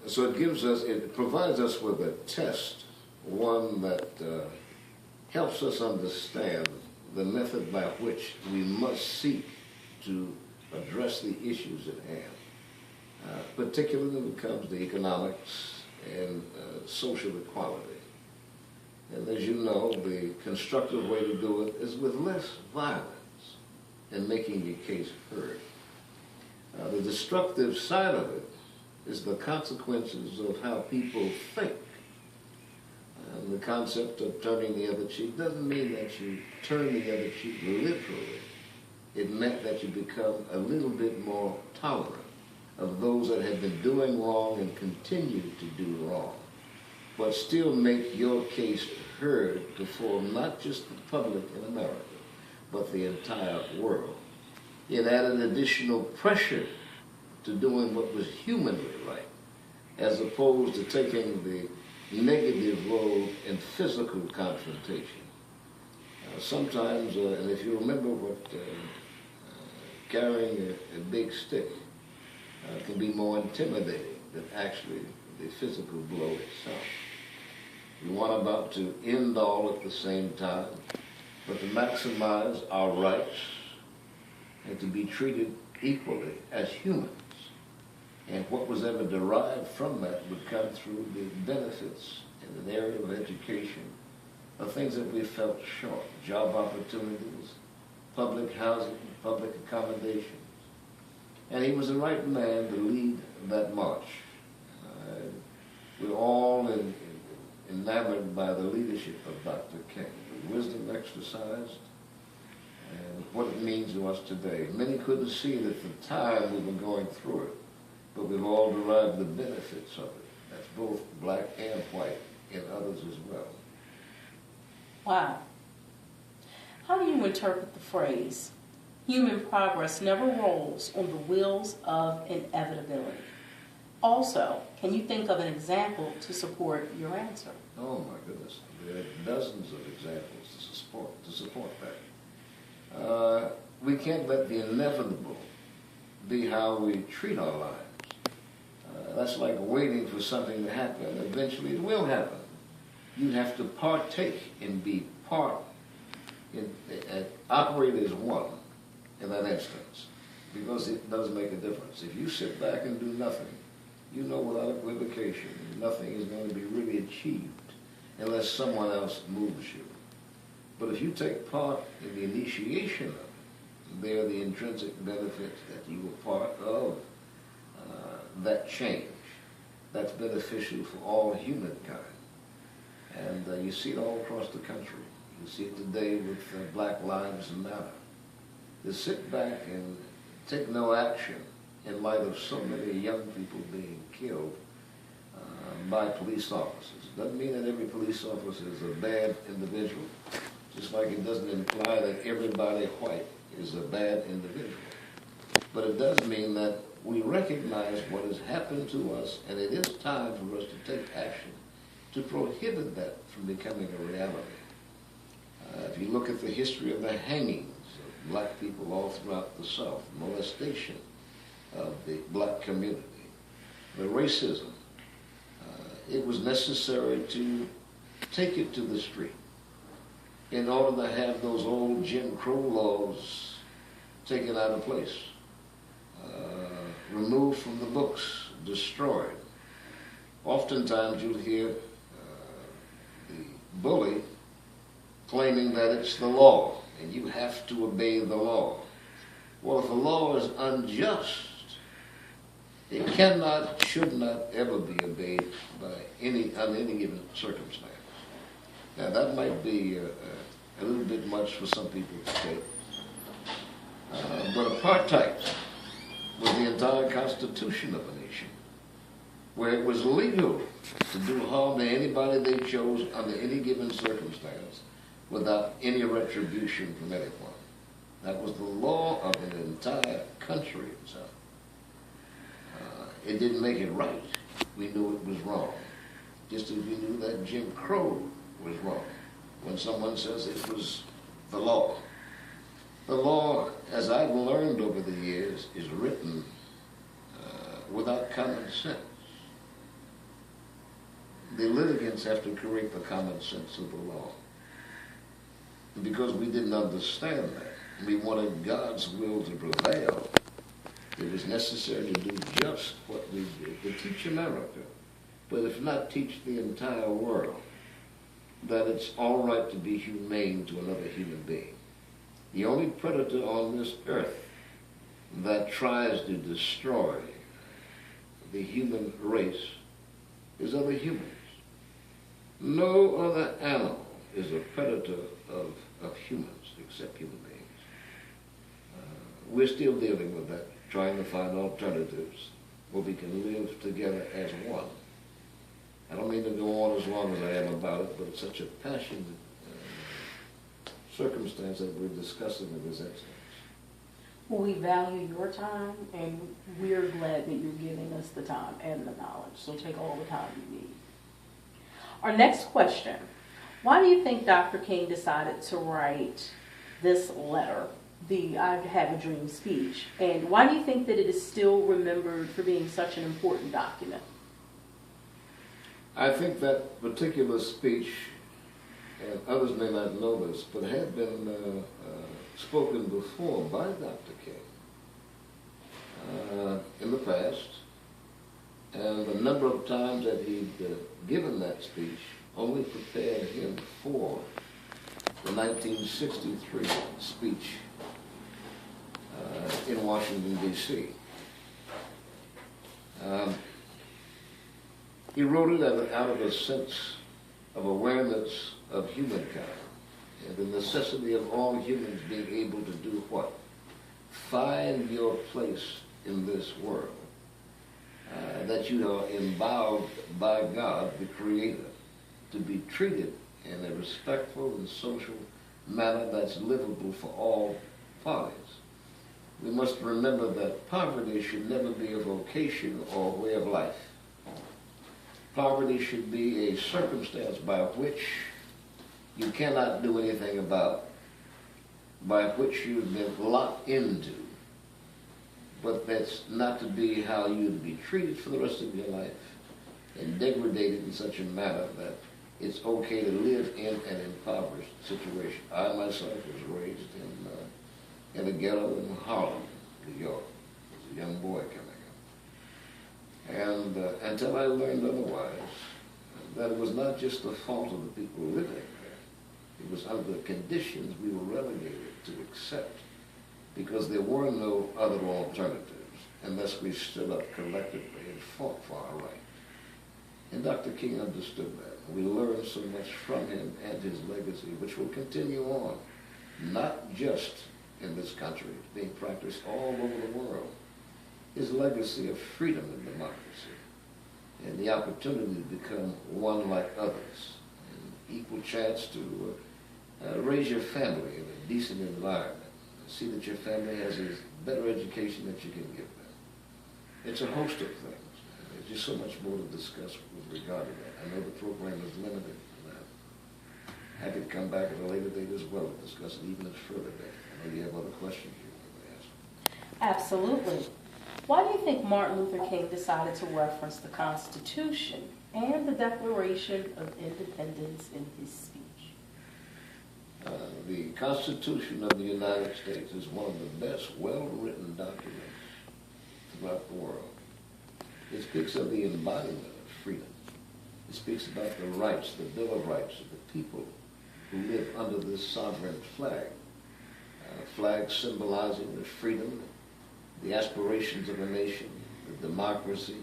So it provides us with a test, one that helps us understand the method by which we must seek to address the issues at hand, particularly when it comes to economics and social equality. And as you know, the constructive way to do it is with less violence and making your case heard. The destructive side of it is the consequences of how people think. And the concept of turning the other cheek doesn't mean that you turn the other cheek literally. It meant that you become a little bit more tolerant of those that have been doing wrong and continue to do wrong, but still make your case heard before not just the public in America, but the entire world. It added additional pressure to doing what was humanly right, as opposed to taking the negative road in physical confrontation. Sometimes, and if you remember what carrying a big stick can be more intimidating than actually the physical blow itself. We want about to end all at the same time, but to maximize our rights and to be treated equally as humans. And what was ever derived from that would come through the benefits in an area of education, of things that we felt short, job opportunities, public housing, public accommodations. And he was the right man to lead that march. We're all enamored by the leadership of Dr. King, the wisdom exercised, and what it means to us today. Many couldn't see it at the time we were going through it, but we've all derived the benefits of it. That's both black and white, and others as well. Wow. How do you interpret the phrase, human progress never rolls on the wheels of inevitability? Also, can you think of an example to support your answer? Oh my goodness, there are dozens of examples to support that. We can't let the inevitable be how we treat our lives. That's like waiting for something to happen. Eventually it will happen. You have to partake and be part, operate as one in that instance, because it does make a difference. If you sit back and do nothing, you know without equivocation, nothing is going to be really achieved unless someone else moves you. But if you take part in the initiation of it, there are the intrinsic benefits that you were part of that change. That's beneficial for all humankind. And you see it all across the country. You see it today with Black Lives Matter. To sit back and take no action in light of so many young people being killed by police officers. Doesn't mean that every police officer is a bad individual, just like it doesn't imply that everybody white is a bad individual. But it does mean that we recognize what has happened to us, and it is time for us to take action to prohibit that from becoming a reality. If you look at the history of the hangings of black people all throughout the South, molestation of the black community, the racism, it was necessary to take it to the street in order to have those old Jim Crow laws taken out of place, removed from the books, destroyed. Oftentimes you'll hear the bully claiming that it's the law and you have to obey the law. Well, if the law is unjust, it cannot, should not ever be obeyed by under any given circumstance. Now that might be a little bit much for some people to take, but apartheid was the entire constitution of a nation, where it was legal to do harm to anybody they chose under any given circumstance without any retribution from anyone. That was the law of an entire country itself. It didn't make it right. We knew it was wrong. Just as we knew that Jim Crow was wrong when someone says it was the law. The law, as I've learned over the years, is written without common sense. the litigants have to create the common sense of the law. And because we didn't understand that, we wanted God's will to prevail. It was necessary to do just what we did, to teach America, but if not teach the entire world, that it's all right to be humane to another human being. The only predator on this earth that tries to destroy the human race is other humans. No other animal is a predator of humans except human beings. We're still dealing with that, trying to find alternatives where we can live together as one. I don't mean to go on as long as I am about it, but it's such a passionate circumstance that we're discussing in this instance. Well, we value your time, and we're glad that you're giving us the time and the knowledge. So take all the time you need. Our next question. Why do you think Dr. King decided to write this letter, the I Have a Dream speech? And why do you think that it is still remembered for being such an important document? I think that particular speech, and others may not know this, but had been spoken before by Dr. King in the past, and the number of times that he'd given that speech only prepared him for the 1963 speech in Washington, D.C. He wrote it out of a sense of awareness of humankind and the necessity of all humans being able to do what? Find your place in this world. That you are endowed by God, the Creator, to be treated in a respectful and social manner that's livable for all parties. We must remember that poverty should never be a vocation or a way of life. Poverty should be a circumstance by which you cannot do anything about, by which you've been locked into, but that's not to be how you'd be treated for the rest of your life and degraded in such a manner that it's okay to live in an impoverished situation. I myself was raised in a ghetto in Harlem, New York, as a young boy coming up. And until I learned otherwise, that it was not just the fault of the people living there. It was under the conditions we were relegated to accept, because there were no other alternatives unless we stood up collectively and fought for our rights. And Dr. King understood that. We learned so much from him and his legacy, which will continue on, not just in this country, it's being practiced all over the world. His legacy of freedom and democracy, and the opportunity to become one like others, and equal chance to raise your family in a decent environment, see that your family has a better education that you can give them. It's a host of things. There's just so much more to discuss with regard to that. I know the program is limited to that. Happy to come back at a later date as well to discuss it even at further depth. I know you have other questions you want to ask. Absolutely. Why do you think Martin Luther King decided to reference the Constitution and the Declaration of Independence in his speech? The Constitution of the United States is one of the best well-written documents throughout the world. It speaks of the embodiment of freedom. It speaks about the rights, the Bill of Rights of the people who live under this sovereign flag. Flag symbolizing the freedom, the aspirations of a nation, the democracy,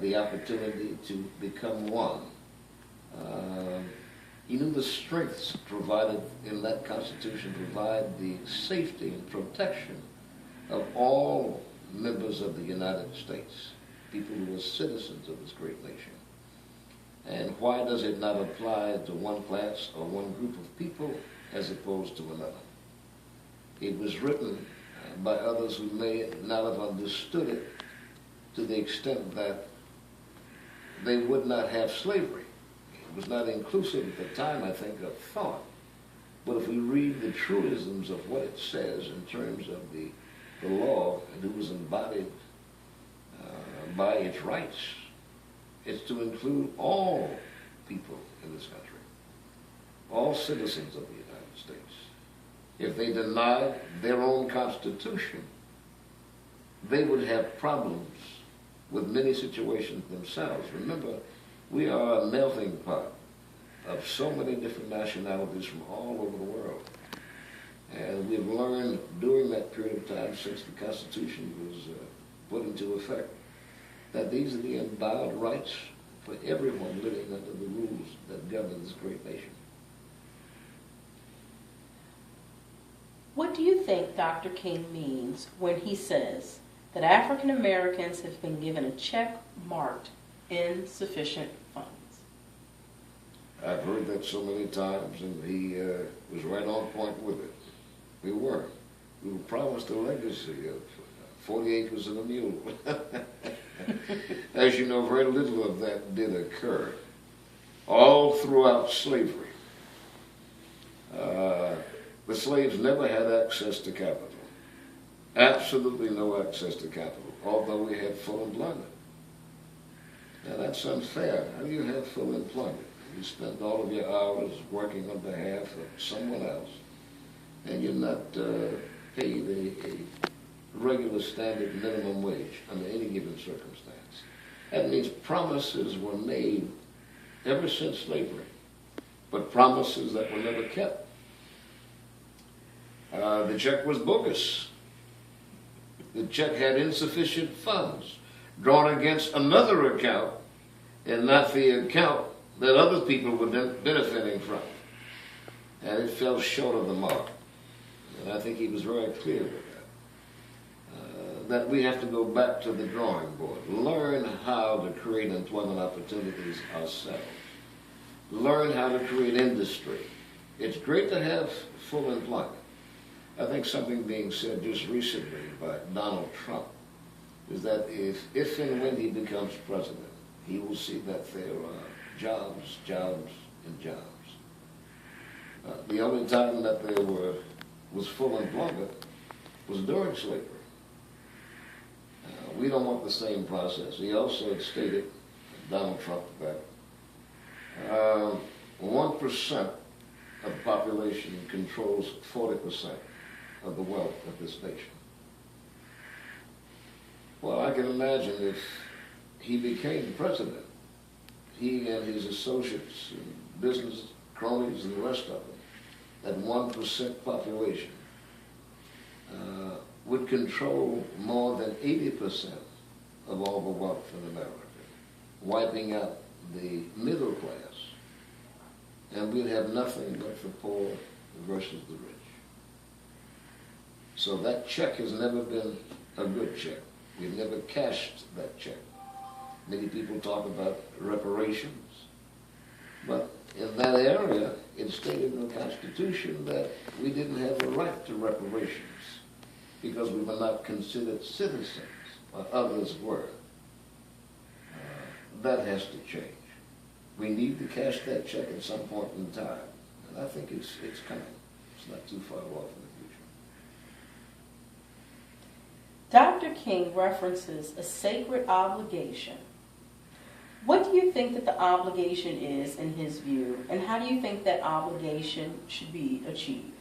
the opportunity to become one. He knew the strengths provided in that Constitution provide the safety and protection of all members of the United States, people who are citizens of this great nation. And why does it not apply to one class or one group of people as opposed to another? It was written by others who may not have understood it to the extent that they would not have slavery. It was not inclusive at the time, I think, of thought. But if we read the truisms of what it says in terms of the law and who was embodied by its rights, It's to include all people in this country, all citizens of the United States. If they denied their own Constitution, they would have problems with many situations themselves. Remember, we are a melting pot of so many different nationalities from all over the world. And we've learned during that period of time, since the Constitution was put into effect, that these are the endowed rights for everyone living under the rules that govern this great nation. What do you think Dr. King means when he says that African Americans have been given a check marked insufficient funds? I've heard that so many times, and he was right on point with it. We were. We were promised a legacy of 40 acres and a mule. As you know, very little of that did occur. All throughout slavery, the slaves never had access to capital. Absolutely no access to capital, although we had full employment. Now that's unfair. How do you have full employment? You spend all of your hours working on behalf of someone else, and you're not paid a regular standard minimum wage under any given circumstance. That means promises were made ever since slavery, but promises that were never kept. The check was bogus. The check had insufficient funds drawn against another account and not the account that other people were benefiting from. And it fell short of the mark. And I think he was very clear with that. That we have to go back to the drawing board, learn how to create employment opportunities ourselves, learn how to create industry. It's great to have full employment. I think something being said just recently by Donald Trump is that if and when he becomes president, he will see that there are jobs, jobs, and jobs. The only time that there was full employment was during slavery. We don't want the same process. He also stated, Donald Trump, that 1% of the population controls 40% of the wealth of this nation. Well, I can imagine if he became president, he and his associates and business cronies and the rest of them, that 1% population would control more than 80% of all the wealth in America, wiping out the middle class, and we'd have nothing but the poor versus the rich. So that check has never been a good check. We've never cashed that check. Many people talk about reparations, but in that area, it's stated in the Constitution that we didn't have a right to reparations because we were not considered citizens, but others were. That has to change. We need to cash that check at some point in time, and I think it's coming. It's not too far off in the future. Dr. King references a sacred obligation. What do you think that the obligation is in his view, and how do you think that obligation should be achieved?